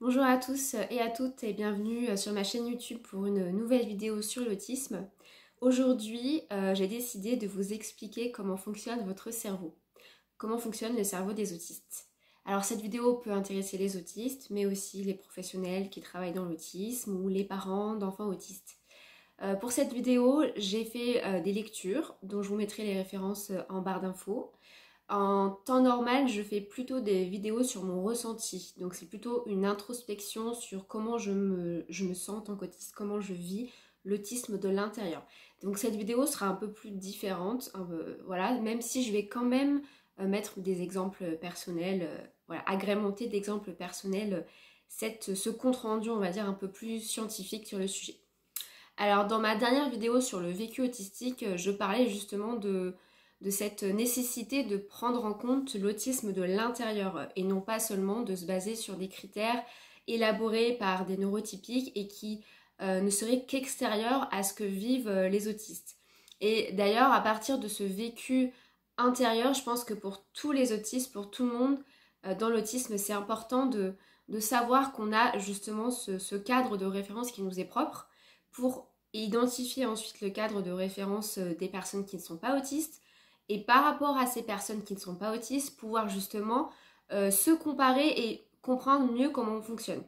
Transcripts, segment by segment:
Bonjour à tous et à toutes et bienvenue sur ma chaîne YouTube pour une nouvelle vidéo sur l'autisme. Aujourd'hui, j'ai décidé de vous expliquer comment fonctionne votre cerveau, comment fonctionne le cerveau des autistes. Alors cette vidéo peut intéresser les autistes, mais aussi les professionnels qui travaillent dans l'autisme ou les parents d'enfants autistes. Pour cette vidéo, j'ai fait des lectures dont je vous mettrai les références en barre d'infos. En temps normal, je fais plutôt des vidéos sur mon ressenti. Donc c'est plutôt une introspection sur comment je me sens en tant qu'autiste, comment je vis l'autisme de l'intérieur. Donc cette vidéo sera un peu plus différente, voilà, même si je vais quand même mettre des exemples personnels, voilà, agrémenter d'exemples personnels ce compte rendu, on va dire, un peu plus scientifique sur le sujet. Alors dans ma dernière vidéo sur le vécu autistique, je parlais justement de cette nécessité de prendre en compte l'autisme de l'intérieur et non pas seulement de se baser sur des critères élaborés par des neurotypiques et qui ne seraient qu'extérieurs à ce que vivent les autistes. Et d'ailleurs, à partir de ce vécu intérieur, je pense que pour tous les autistes, pour tout le monde dans l'autisme, c'est important de savoir qu'on a justement ce cadre de référence qui nous est propre pour identifier ensuite le cadre de référence des personnes qui ne sont pas autistes et par rapport à ces personnes qui ne sont pas autistes, pouvoir justement se comparer et comprendre mieux comment on fonctionne.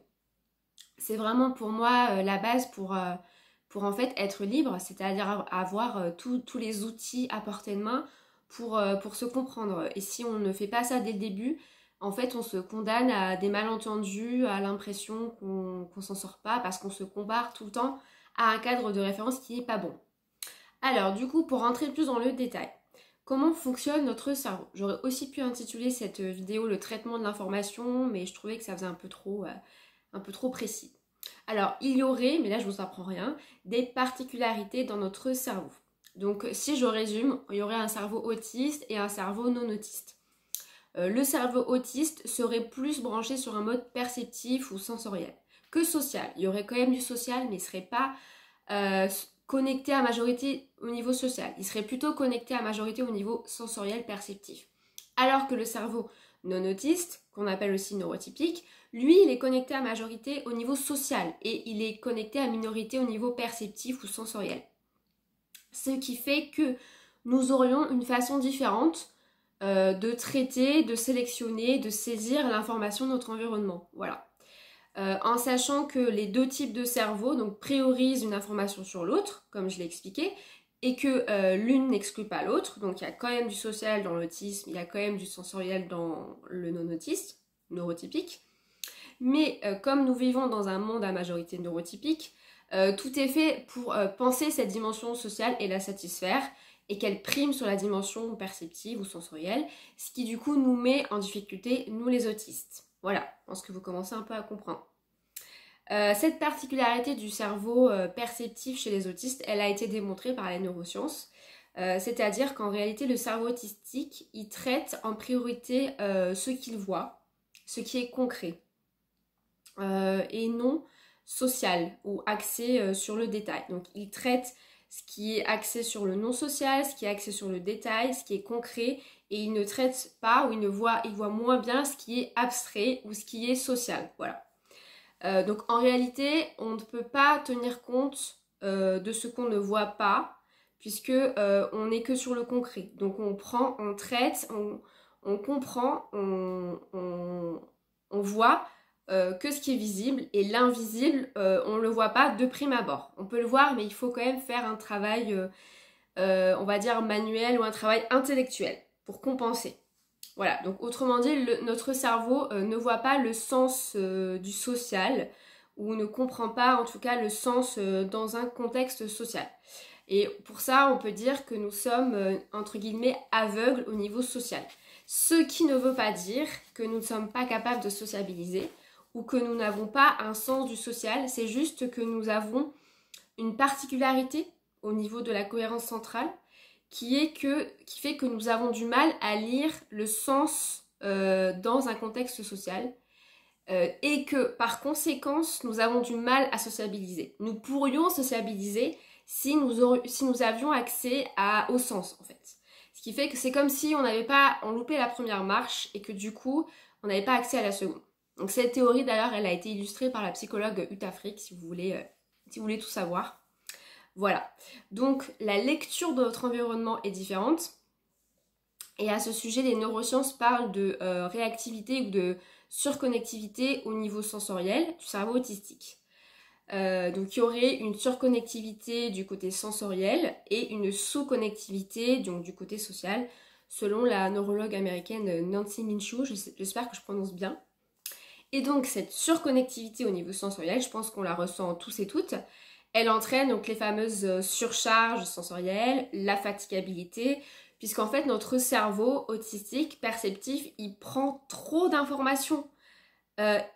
C'est vraiment pour moi la base pour en fait être libre, c'est-à-dire avoir tous les outils à portée de main pour se comprendre. Et si on ne fait pas ça dès le début, en fait on se condamne à des malentendus, à l'impression qu'on s'en sort pas parce qu'on se compare tout le temps à un cadre de référence qui n'est pas bon. Alors du coup, pour rentrer plus dans le détail, comment fonctionne notre cerveau? J'aurais aussi pu intituler cette vidéo le traitement de l'information, mais je trouvais que ça faisait un peu trop précis. Alors, il y aurait, mais là je vous apprends rien, des particularités dans notre cerveau. Donc, si je résume, il y aurait un cerveau autiste et un cerveau non autiste. Le cerveau autiste serait plus branché sur un mode perceptif ou sensoriel que social. Il y aurait quand même du social, mais il ne serait pas connecté à majorité au niveau social. Il serait plutôt connecté à majorité au niveau sensoriel perceptif. Alors que le cerveau non autiste, qu'on appelle aussi neurotypique, lui, il est connecté à majorité au niveau social et il est connecté à minorité au niveau perceptif ou sensoriel. Ce qui fait que nous aurions une façon différente de traiter, de sélectionner, de saisir l'information de notre environnement. Voilà. En sachant que les deux types de cerveau donc, priorisent une information sur l'autre, comme je l'ai expliqué, et que l'une n'exclut pas l'autre. Donc il y a quand même du social dans l'autisme, il y a quand même du sensoriel dans le non-autiste, neurotypique. Mais comme nous vivons dans un monde à majorité neurotypique, tout est fait pour penser cette dimension sociale et la satisfaire, et qu'elle prime sur la dimension perceptive ou sensorielle, ce qui du coup nous met en difficulté, nous les autistes. Voilà, je pense que vous commencez un peu à comprendre. Cette particularité du cerveau perceptif chez les autistes, elle a été démontrée par les neurosciences. C'est-à-dire qu'en réalité, le cerveau autistique, il traite en priorité ce qu'il voit, ce qui est concret, et non social ou axé sur le détail. Donc, il traite ce qui est axé sur le non social, ce qui est axé sur le détail, ce qui est concret, et il ne traite pas ou il voit moins bien ce qui est abstrait ou ce qui est social. Voilà. Donc en réalité, on ne peut pas tenir compte de ce qu'on ne voit pas, puisque on n'est que sur le concret. Donc on prend, on traite, on comprend, on voit que ce qui est visible, et l'invisible, on ne le voit pas de prime abord. On peut le voir, mais il faut quand même faire un travail, on va dire manuel ou un travail intellectuel pour compenser. Voilà, donc autrement dit, notre cerveau ne voit pas le sens du social ou ne comprend pas en tout cas le sens dans un contexte social. Et pour ça, on peut dire que nous sommes, entre guillemets, aveugles au niveau social. Ce qui ne veut pas dire que nous ne sommes pas capables de sociabiliser ou que nous n'avons pas un sens du social, c'est juste que nous avons une particularité au niveau de la cohérence centrale qui fait que nous avons du mal à lire le sens dans un contexte social et que par conséquence nous avons du mal à sociabiliser. Nous pourrions sociabiliser si nous avions accès au sens en fait. Ce qui fait que c'est comme si on loupait la première marche et que du coup on n'avait pas accès à la seconde. Donc cette théorie d'ailleurs, elle a été illustrée par la psychologue Uta Fricke, si vous voulez tout savoir. Voilà, donc la lecture de notre environnement est différente. Et à ce sujet, les neurosciences parlent de réactivité ou de surconnectivité au niveau sensoriel du cerveau autistique. Donc il y aurait une surconnectivité du côté sensoriel et une sous-connectivité donc du côté social, selon la neurologue américaine Nancy Minshew, j'espère que je prononce bien. Et donc cette surconnectivité au niveau sensoriel, je pense qu'on la ressent tous et toutes, elle entraîne donc les fameuses surcharges sensorielles, la fatigabilité, puisqu'en fait notre cerveau autistique, perceptif, il prend trop d'informations,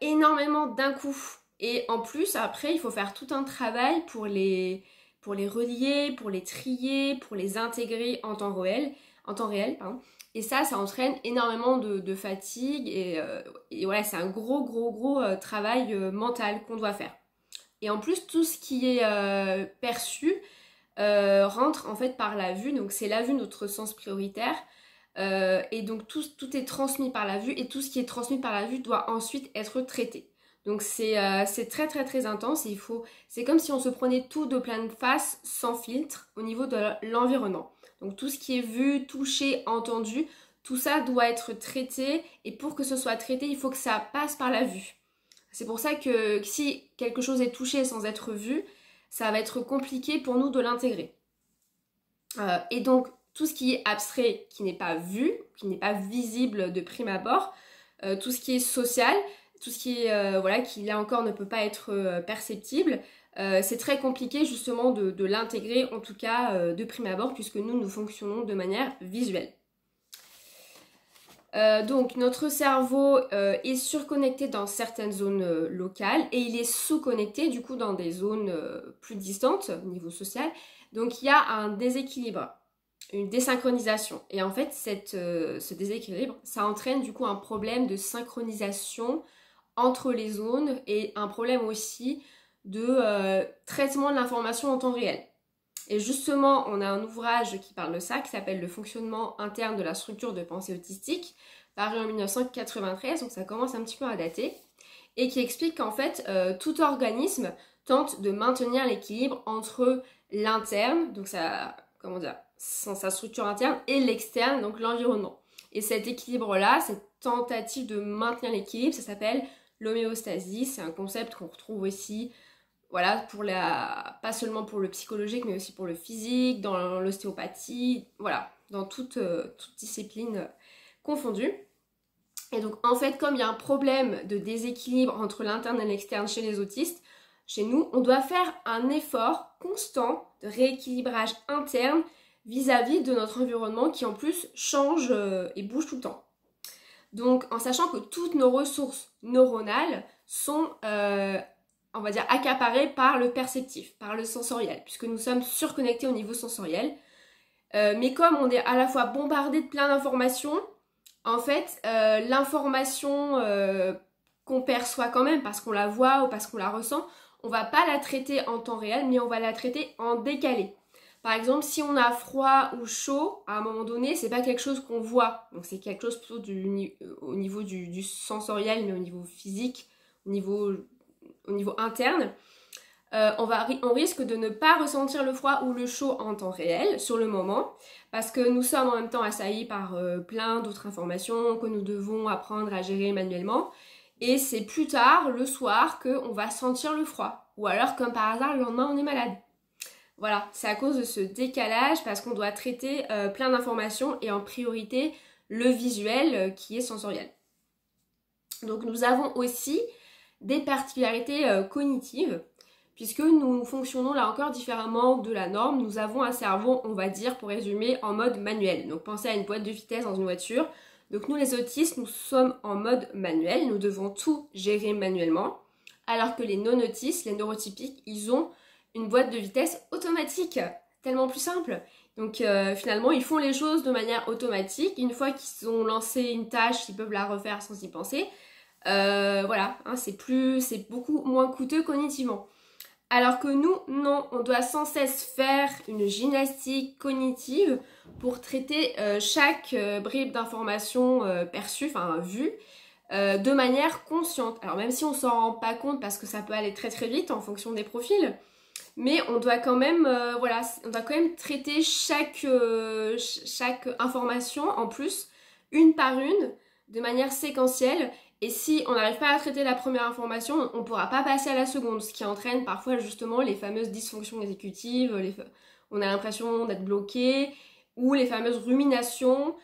énormément d'un coup. Et en plus, après, il faut faire tout un travail pour les relier, pour les trier, pour les intégrer en temps réel. Pardon. Et ça entraîne énormément de fatigue et voilà, c'est un gros travail mental qu'on doit faire. Et en plus, tout ce qui est perçu rentre en fait par la vue, donc c'est la vue notre sens prioritaire. Et donc tout est transmis par la vue et tout ce qui est transmis par la vue doit ensuite être traité. Donc c'est très intense et c'est comme si on se prenait tout de pleine face sans filtre au niveau de l'environnement. Donc tout ce qui est vu, touché, entendu, tout ça doit être traité et pour que ce soit traité, il faut que ça passe par la vue. C'est pour ça que si quelque chose est touché sans être vu, ça va être compliqué pour nous de l'intégrer. Et donc tout ce qui est abstrait, qui n'est pas vu, qui n'est pas visible de prime abord, tout ce qui est social, tout ce qui est, voilà, qui là encore ne peut pas être perceptible, c'est très compliqué justement de l'intégrer, en tout cas de prime abord, puisque nous fonctionnons de manière visuelle. Donc notre cerveau est surconnecté dans certaines zones locales et il est sous-connecté du coup dans des zones plus distantes au niveau social. Donc il y a un déséquilibre, une désynchronisation. Et en fait ce déséquilibre, ça entraîne du coup un problème de synchronisation entre les zones et un problème aussi de traitement de l'information en temps réel. Et justement, on a un ouvrage qui parle de ça, qui s'appelle Le fonctionnement interne de la structure de pensée autistique, paru en 1993, donc ça commence un petit peu à dater, et qui explique qu'en fait, tout organisme tente de maintenir l'équilibre entre l'interne, donc sa structure interne, et l'externe, donc l'environnement. Et cet équilibre-là, cette tentative de maintenir l'équilibre, ça s'appelle l'homéostasie. C'est un concept qu'on retrouve aussi, voilà, pas seulement pour le psychologique, mais aussi pour le physique, dans l'ostéopathie, voilà, dans toute discipline confondue. Et donc en fait, comme il y a un problème de déséquilibre entre l'interne et l'externe chez les autistes, chez nous, on doit faire un effort constant de rééquilibrage interne vis-à-vis de notre environnement qui en plus change et bouge tout le temps. Donc en sachant que toutes nos ressources neuronales sont, on va dire, accaparées par le perceptif, par le sensoriel, puisque nous sommes surconnectés au niveau sensoriel. Mais comme on est à la fois bombardé de plein d'informations, en fait, l'information qu'on perçoit quand même, parce qu'on la voit ou parce qu'on la ressent, on va pas la traiter en temps réel, mais on va la traiter en décalé. Par exemple, si on a froid ou chaud, à un moment donné, c'est pas quelque chose qu'on voit. Donc c'est quelque chose plutôt au niveau du sensoriel, mais au niveau physique, au niveau interne. On risque de ne pas ressentir le froid ou le chaud en temps réel, sur le moment, parce que nous sommes en même temps assaillis par plein d'autres informations que nous devons apprendre à gérer manuellement. Et c'est plus tard, le soir, qu'on va sentir le froid. Ou alors, comme par hasard, le lendemain, on est malade. Voilà, c'est à cause de ce décalage, parce qu'on doit traiter plein d'informations et en priorité le visuel qui est sensoriel. Donc nous avons aussi des particularités cognitives, puisque nous fonctionnons là encore différemment de la norme. Nous avons un cerveau, on va dire, pour résumer, en mode manuel. Donc pensez à une boîte de vitesse dans une voiture. Donc nous les autistes, nous sommes en mode manuel, nous devons tout gérer manuellement, alors que les non-autistes, les neurotypiques, ils ont une boîte de vitesse automatique, tellement plus simple. Donc finalement, ils font les choses de manière automatique. Une fois qu'ils ont lancé une tâche, ils peuvent la refaire sans y penser. Voilà, hein, c'est beaucoup moins coûteux cognitivement. Alors que nous, non, on doit sans cesse faire une gymnastique cognitive pour traiter chaque bribe d'information perçue, enfin vue, de manière consciente. Alors même si on s'en rend pas compte parce que ça peut aller très très vite en fonction des profils, mais on doit quand même, voilà, on doit quand même traiter chaque information en plus, une par une, de manière séquentielle. Et si on n'arrive pas à traiter la première information, on ne pourra pas passer à la seconde, ce qui entraîne parfois justement les fameuses dysfonctions exécutives, on a l'impression d'être bloqué, ou les fameuses ruminations,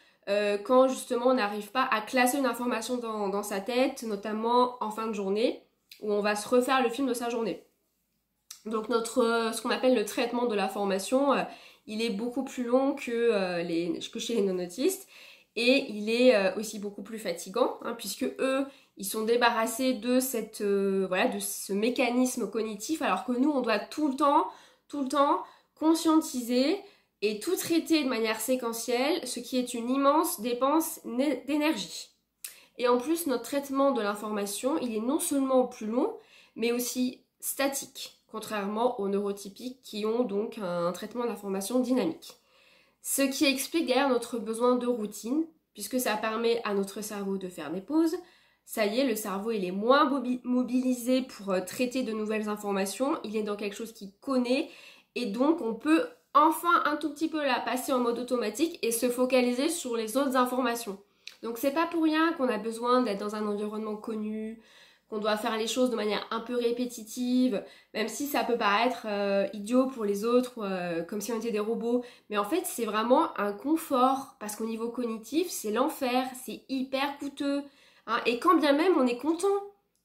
quand justement on n'arrive pas à classer une information dans sa tête, notamment en fin de journée, où on va se refaire le film de sa journée. Donc ce qu'on appelle le traitement de l'information, il est beaucoup plus long que chez les non-autistes, et il est aussi beaucoup plus fatigant, hein, puisque eux, ils sont débarrassés de voilà, de ce mécanisme cognitif, alors que nous, on doit tout le temps conscientiser et tout traiter de manière séquentielle, ce qui est une immense dépense d'énergie. Et en plus, notre traitement de l'information, il est non seulement plus long, mais aussi statique, contrairement aux neurotypiques qui ont donc un traitement de l'information dynamique. Ce qui explique d'ailleurs notre besoin de routine, puisque ça permet à notre cerveau de faire des pauses. Ça y est, le cerveau il est moins mobilisé pour traiter de nouvelles informations, il est dans quelque chose qu'il connaît, et donc on peut enfin un tout petit peu la passer en mode automatique et se focaliser sur les autres informations. Donc c'est pas pour rien qu'on a besoin d'être dans un environnement connu, qu'on doit faire les choses de manière un peu répétitive, même si ça peut paraître idiot pour les autres, comme si on était des robots. Mais en fait, c'est vraiment un confort, parce qu'au niveau cognitif, c'est l'enfer, c'est hyper coûteux. Hein, et quand bien même on est content,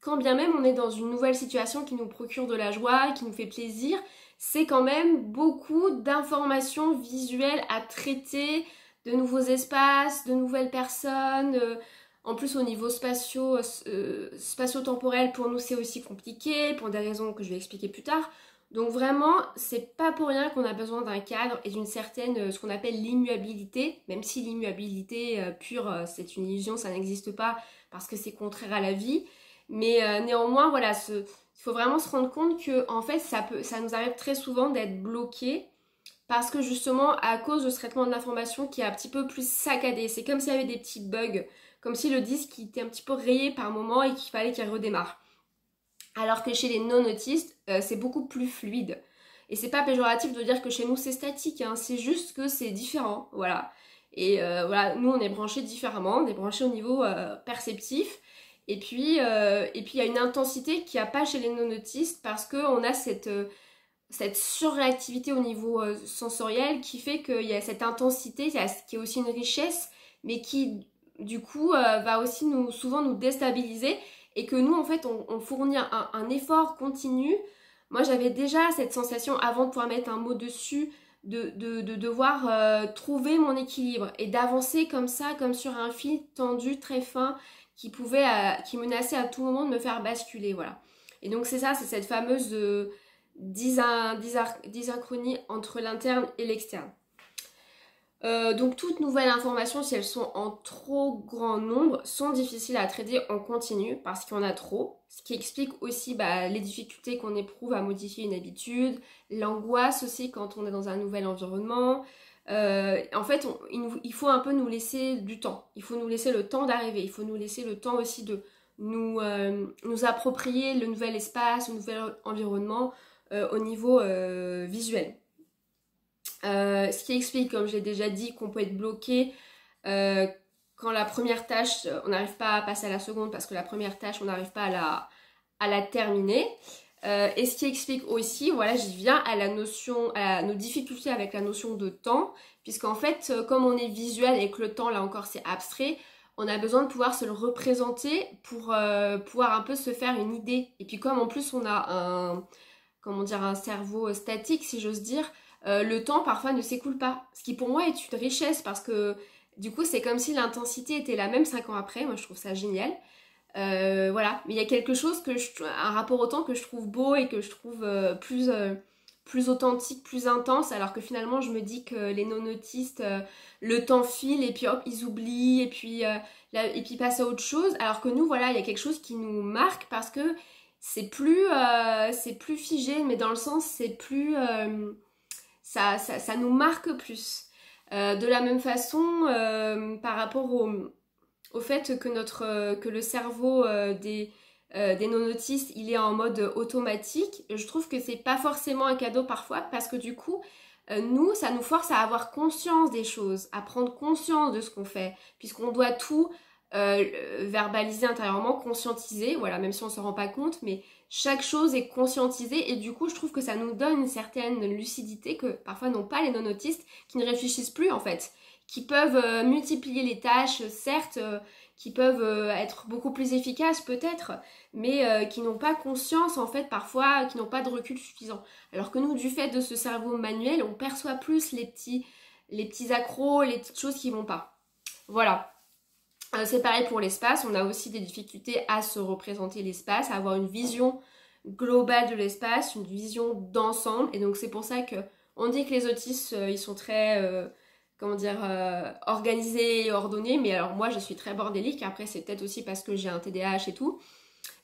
quand bien même on est dans une nouvelle situation qui nous procure de la joie, qui nous fait plaisir, c'est quand même beaucoup d'informations visuelles à traiter, de nouveaux espaces, de nouvelles personnes. En plus, au niveau spatio-temporel, pour nous, c'est aussi compliqué, pour des raisons que je vais expliquer plus tard. Donc vraiment, c'est pas pour rien qu'on a besoin d'un cadre et d'une certaine, ce qu'on appelle l'immuabilité, même si l'immuabilité pure, c'est une illusion, ça n'existe pas parce que c'est contraire à la vie. Mais néanmoins, voilà, il faut vraiment se rendre compte que en fait, ça nous arrive très souvent d'être bloqué parce que justement, à cause de ce traitement de l'information qui est un petit peu plus saccadé, c'est comme s'il y avait des petits bugs, comme si le disque était un petit peu rayé par moment et qu'il fallait qu'il redémarre. Alors que chez les non-autistes, c'est beaucoup plus fluide. Et c'est pas péjoratif de dire que chez nous c'est statique, hein, c'est juste que c'est différent, voilà. Et voilà, nous on est branchés différemment, on est branchés au niveau perceptif. Et puis il y a une intensité qu'il n'y a pas chez les non-autistes parce qu'on a cette surréactivité au niveau sensoriel qui fait qu'il y a cette intensité qui est aussi une richesse, mais qui du coup va aussi souvent nous déstabiliser et que nous en fait on fournit un effort continu. Moi j'avais déjà cette sensation avant de pouvoir mettre un mot dessus de devoir trouver mon équilibre et d'avancer comme ça, comme sur un fil tendu très fin qui menaçait à tout moment de me faire basculer, voilà. Et donc c'est ça, c'est cette fameuse dysynchronie entre l'interne et l'externe. Donc toute nouvelle information, si elles sont en trop grand nombre, sont difficiles à traiter en continu parce qu'il y en a trop, ce qui explique aussi les difficultés qu'on éprouve à modifier une habitude, l'angoisse aussi quand on est dans un nouvel environnement. En fait, il faut un peu nous laisser du temps, il faut nous laisser le temps d'arriver, il faut nous laisser le temps aussi de nous approprier le nouvel espace, le nouvel environnement au niveau visuel. Ce qui explique, comme j'ai déjà dit, qu'on peut être bloqué quand la première tâche, on n'arrive pas à passer à la seconde parce que la première tâche, on n'arrive pas à la terminer. Et ce qui explique aussi, voilà, j'y viens à nos difficultés avec la notion de temps, puisqu'en fait, comme on est visuel et que le temps, là encore, c'est abstrait, on a besoin de pouvoir se le représenter pour pouvoir un peu se faire une idée. Et puis comme en plus on a un cerveau statique, si j'ose dire, le temps parfois ne s'écoule pas. Ce qui pour moi est une richesse parce que du coup c'est comme si l'intensité était la même 5 ans après. Moi je trouve ça génial. Voilà, mais il y a quelque chose un rapport au temps que je trouve beau et que je trouve plus authentique, plus intense, alors que finalement je me dis que les non-autistes, le temps file et puis hop ils oublient et puis passent à autre chose, alors que nous voilà il y a quelque chose qui nous marque parce que c'est plus figé, mais dans le sens c'est plus ça nous marque plus. De la même façon, par rapport au fait que le cerveau des non-autistes, il est en mode automatique, je trouve que c'est pas forcément un cadeau parfois parce que du coup, nous, ça nous force à avoir conscience des choses, à prendre conscience de ce qu'on fait, puisqu'on doit tout verbaliser intérieurement, conscientiser, voilà, même si on ne se rend pas compte, mais chaque chose est conscientisée et du coup, je trouve que ça nous donne une certaine lucidité que parfois n'ont pas les non-autistes qui ne réfléchissent plus en fait, qui peuvent multiplier les tâches, certes, qui peuvent être beaucoup plus efficaces peut-être, mais qui n'ont pas conscience en fait parfois, qui n'ont pas de recul suffisant. Alors que nous, du fait de ce cerveau manuel, on perçoit plus les petits accros, les petites choses qui vont pas. Voilà. C'est pareil pour l'espace, on a aussi des difficultés à se représenter l'espace, à avoir une vision globale de l'espace, une vision d'ensemble. Et donc c'est pour ça que on dit que les autistes, ils sont très, organisés et ordonnés. Mais alors moi, je suis très bordélique. Après, c'est peut-être aussi parce que j'ai un TDAH et tout.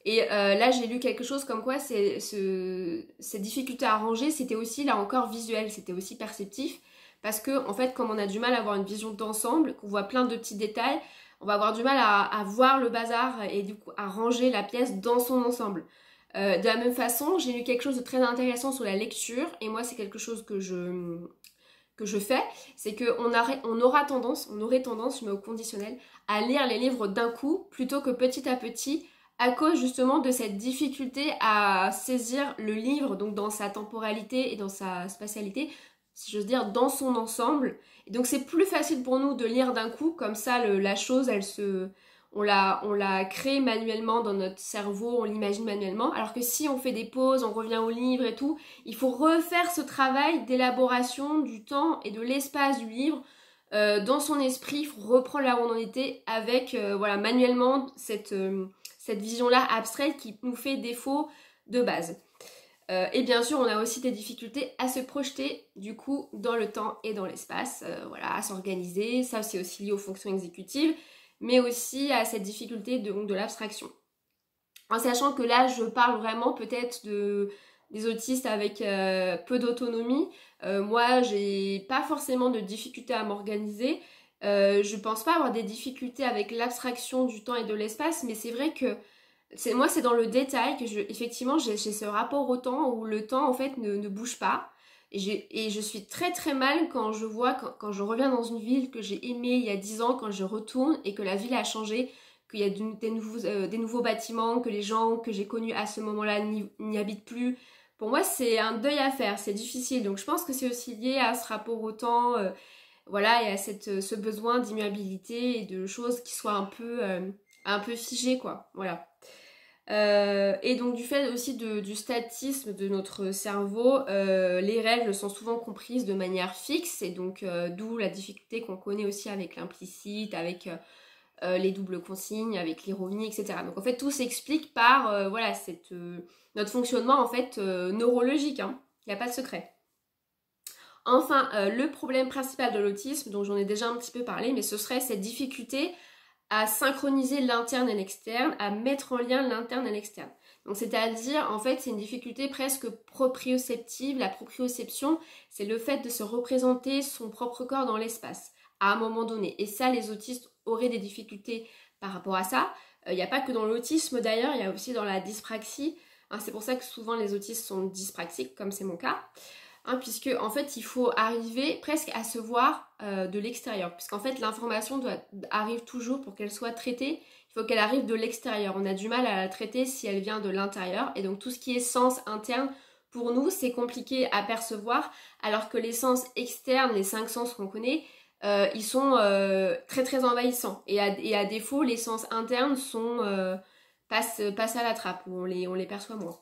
Et là, j'ai lu quelque chose comme quoi ces difficultés à ranger, c'était aussi, là encore, visuel, c'était aussi perceptif. Parce que, en fait, comme on a du mal à avoir une vision d'ensemble, qu'on voit plein de petits détails, on va avoir du mal à voir le bazar et du coup à ranger la pièce dans son ensemble. De la même façon, j'ai lu quelque chose de très intéressant sur la lecture, et moi c'est quelque chose que je fais, c'est qu'on aurait tendance, je mets au conditionnel, à lire les livres d'un coup plutôt que petit à petit, à cause justement de cette difficulté à saisir le livre, donc dans sa temporalité et dans sa spatialité, si j'ose dire, dans son ensemble. Et donc c'est plus facile pour nous de lire d'un coup, comme ça la chose, on la crée manuellement dans notre cerveau, on l'imagine manuellement, alors que si on fait des pauses, on revient au livre et tout, il faut refaire ce travail d'élaboration du temps et de l'espace du livre dans son esprit, il faut reprendre là où on en était avec voilà, manuellement cette vision-là abstraite qui nous fait défaut de base. Et bien sûr, on a aussi des difficultés à se projeter, du coup, dans le temps et dans l'espace, voilà, à s'organiser. Ça, c'est aussi lié aux fonctions exécutives, mais aussi à cette difficulté de l'abstraction. En sachant que là, je parle vraiment peut-être des autistes avec peu d'autonomie. Moi, j'ai pas forcément de difficultés à m'organiser. Je pense pas avoir des difficultés avec l'abstraction du temps et de l'espace, mais c'est vrai que moi, c'est dans le détail que effectivement, j'ai ce rapport au temps où le temps, en fait, ne bouge pas. Et je suis très très mal quand je vois, quand je reviens dans une ville que j'ai aimée il y a 10 ans, quand je retourne et que la ville a changé, qu'il y a des nouveaux bâtiments, que les gens que j'ai connus à ce moment-là n'y habitent plus. Pour moi, c'est un deuil à faire, c'est difficile. Donc je pense que c'est aussi lié à ce rapport au temps, voilà, et à ce besoin d'immuabilité et de choses qui soient un peu figées, quoi. Voilà. Et donc du fait aussi du statisme de notre cerveau, les règles sont souvent comprises de manière fixe et donc d'où la difficulté qu'on connaît aussi avec l'implicite, avec les doubles consignes, avec l'ironie, etc. Donc en fait tout s'explique par voilà, notre fonctionnement en fait neurologique, hein. Il n'y a pas de secret. Enfin, le problème principal de l'autisme, dont j'en ai déjà un petit peu parlé, mais ce serait cette difficulté à synchroniser l'interne et l'externe, à mettre en lien l'interne et l'externe. Donc c'est-à-dire, en fait, c'est une difficulté presque proprioceptive. La proprioception, c'est le fait de se représenter son propre corps dans l'espace, à un moment donné. Et ça, les autistes auraient des difficultés par rapport à ça. Il n'y a pas que dans l'autisme d'ailleurs, il y a aussi dans la dyspraxie. Hein, c'est pour ça que souvent les autistes sont dyspraxiques, comme c'est mon cas. Hein, puisque en fait il faut arriver presque à se voir de l'extérieur, puisqu'en fait l'information arrive toujours pour qu'elle soit traitée, il faut qu'elle arrive de l'extérieur. On a du mal à la traiter si elle vient de l'intérieur, et donc tout ce qui est sens interne, pour nous c'est compliqué à percevoir, alors que les sens externes, les 5 sens qu'on connaît, ils sont très très envahissants, et à défaut les sens internes passent à la trappe, on les perçoit moins.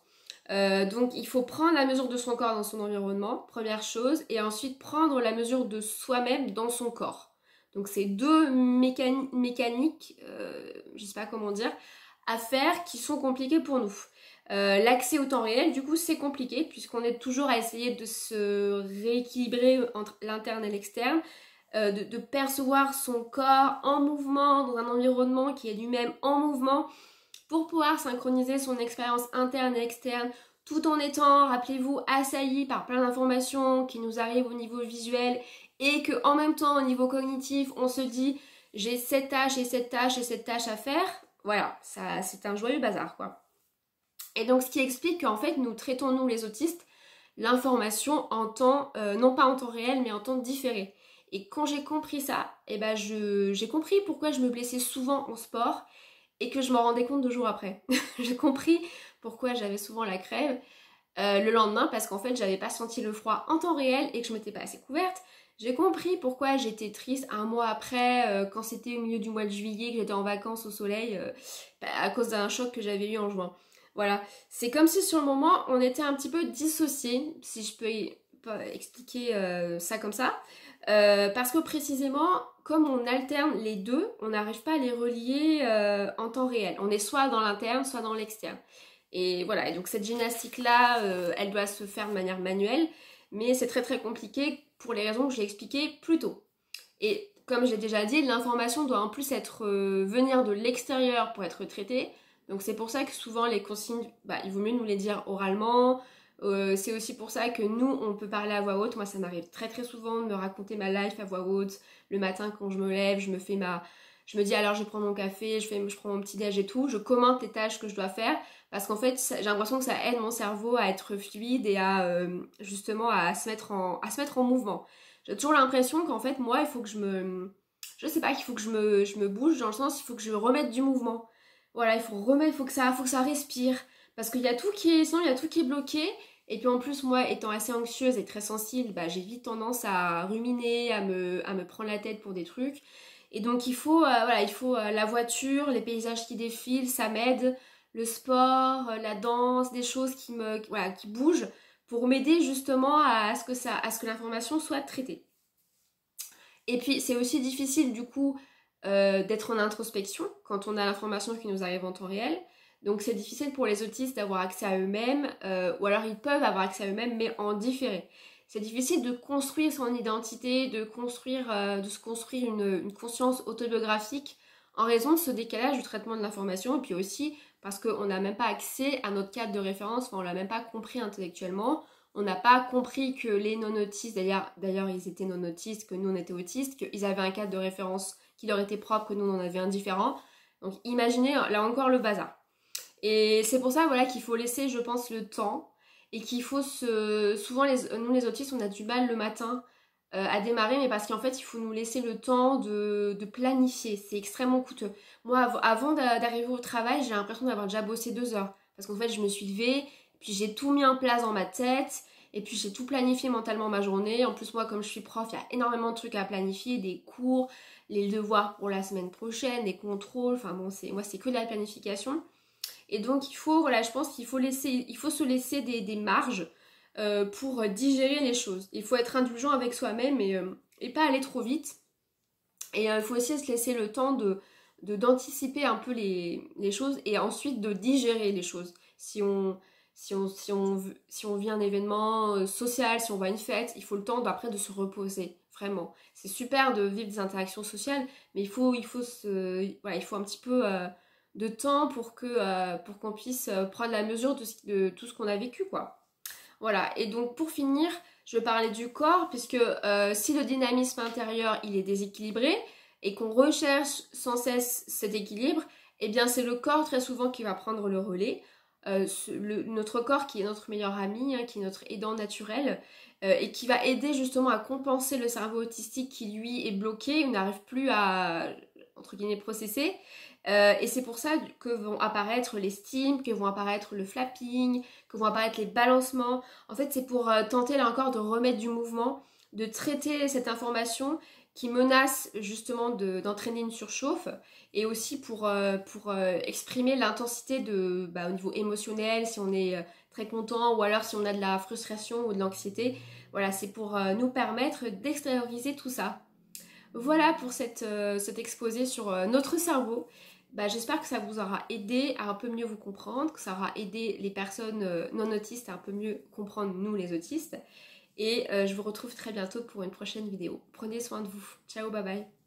Donc il faut prendre la mesure de son corps dans son environnement, première chose, et ensuite prendre la mesure de soi-même dans son corps. Donc c'est deux mécaniques, je sais pas comment dire, à faire qui sont compliquées pour nous. L'accès au temps réel, du coup, c'est compliqué puisqu'on est toujours à essayer de se rééquilibrer entre l'interne et l'externe, de percevoir son corps en mouvement dans un environnement qui est lui-même en mouvement, pour pouvoir synchroniser son expérience interne et externe tout en étant, rappelez-vous, assailli par plein d'informations qui nous arrivent au niveau visuel et que en même temps au niveau cognitif on se dit j'ai cette tâche et cette tâche et cette tâche à faire. Voilà, ça c'est un joyeux bazar quoi. Et donc ce qui explique qu'en fait nous traitons, nous les autistes, l'information en temps, non pas en temps réel mais en temps différé. Et quand j'ai compris ça, eh ben j'ai compris pourquoi je me blessais souvent en sport et que je m'en rendais compte 2 jours après. J'ai compris pourquoi j'avais souvent la crève le lendemain parce qu'en fait j'avais pas senti le froid en temps réel et que je m'étais pas assez couverte. J'ai compris pourquoi j'étais triste un mois après quand c'était au milieu du mois de juillet que j'étais en vacances au soleil à cause d'un choc que j'avais eu en juin. Voilà, c'est comme si sur le moment on était un petit peu dissociés, si je peux expliquer ça comme ça. Parce que précisément, comme on alterne les deux, on n'arrive pas à les relier en temps réel. On est soit dans l'interne, soit dans l'externe. Et voilà, et donc cette gymnastique-là, elle doit se faire de manière manuelle, mais c'est très très compliqué pour les raisons que j'ai expliquées plus tôt. Et comme j'ai déjà dit, l'information doit en plus venir de l'extérieur pour être traitée. Donc c'est pour ça que souvent les consignes, il vaut mieux nous les dire oralement. C'est aussi pour ça que nous, on peut parler à voix haute. Moi, ça m'arrive très très souvent de me raconter ma life à voix haute. Le matin, quand je me lève, je me dis alors je prends mon café, je prends mon petit déj et tout. Je commente les tâches que je dois faire parce qu'en fait, j'ai l'impression que ça aide mon cerveau à être fluide et à justement à se mettre en mouvement. J'ai toujours l'impression qu'en fait, moi, il faut que je sais pas, qu'il faut que je me bouge dans le sens, il faut que je remette du mouvement. Voilà, il faut que ça respire. Parce qu'il y a tout sinon il y a tout qui est bloqué. Et puis en plus, moi, étant assez anxieuse et très sensible, j'ai vite tendance à ruminer, à me prendre la tête pour des trucs. Et donc il faut, la voiture, les paysages qui défilent, ça m'aide. Le sport, la danse, des choses qui bougent pour m'aider justement à ce que l'information soit traitée. Et puis c'est aussi difficile du coup d'être en introspection quand on a l'information qui nous arrive en temps réel. Donc c'est difficile pour les autistes d'avoir accès à eux-mêmes, ou alors ils peuvent avoir accès à eux-mêmes mais en différé. C'est difficile de construire son identité, de se construire une conscience autobiographique en raison de ce décalage du traitement de l'information et puis aussi parce qu'on n'a même pas accès à notre cadre de référence, enfin on l'a même pas compris intellectuellement. On n'a pas compris que les non-autistes, d'ailleurs ils étaient non-autistes, que nous on était autistes, qu'ils avaient un cadre de référence qui leur était propre, que nous on en avait un différent. Donc imaginez là encore le bazar. Et c'est pour ça voilà, qu'il faut laisser, je pense, le temps et qu'il faut souvent, nous les autistes, on a du mal le matin à démarrer, mais parce qu'en fait, il faut nous laisser le temps de planifier. C'est extrêmement coûteux. Moi, avant d'arriver au travail, j'ai l'impression d'avoir déjà bossé 2 heures. Parce qu'en fait, je me suis levée, puis j'ai tout mis en place dans ma tête, et puis j'ai tout planifié mentalement ma journée. En plus, moi, comme je suis prof, il y a énormément de trucs à planifier, des cours, les devoirs pour la semaine prochaine, des contrôles. Enfin bon, moi, c'est que de la planification. Et donc je pense qu'il faut se laisser des marges pour digérer les choses. Il faut être indulgent avec soi-même et pas aller trop vite. Et il faut aussi se laisser le temps d'anticiper un peu les choses et ensuite de digérer les choses. Si on vit un événement social, si on voit une fête, il faut le temps après de se reposer, vraiment. C'est super de vivre des interactions sociales, mais il faut un petit peu de temps pour qu'on puisse prendre la mesure de tout ce qu'on a vécu, quoi. Voilà, et donc pour finir, je vais parler du corps, puisque si le dynamisme intérieur il est déséquilibré et qu'on recherche sans cesse cet équilibre, eh bien c'est le corps très souvent qui va prendre le relais. Notre corps qui est notre meilleur ami, hein, qui est notre aidant naturel, et qui va aider justement à compenser le cerveau autistique qui lui est bloqué ou n'arrive plus à, entre guillemets, processer. Et c'est pour ça que vont apparaître les stims, que vont apparaître le flapping, que vont apparaître les balancements. En fait, c'est pour tenter là encore de remettre du mouvement, de traiter cette information qui menace justement d'entraîner une surchauffe et aussi pour exprimer l'intensité au niveau émotionnel, si on est très content ou alors si on a de la frustration ou de l'anxiété. Voilà, c'est pour nous permettre d'extérioriser tout ça. Voilà pour cet exposé sur notre cerveau. J'espère que ça vous aura aidé à un peu mieux vous comprendre, que ça aura aidé les personnes non autistes à un peu mieux comprendre nous les autistes. Et je vous retrouve très bientôt pour une prochaine vidéo. Prenez soin de vous. Ciao, bye bye.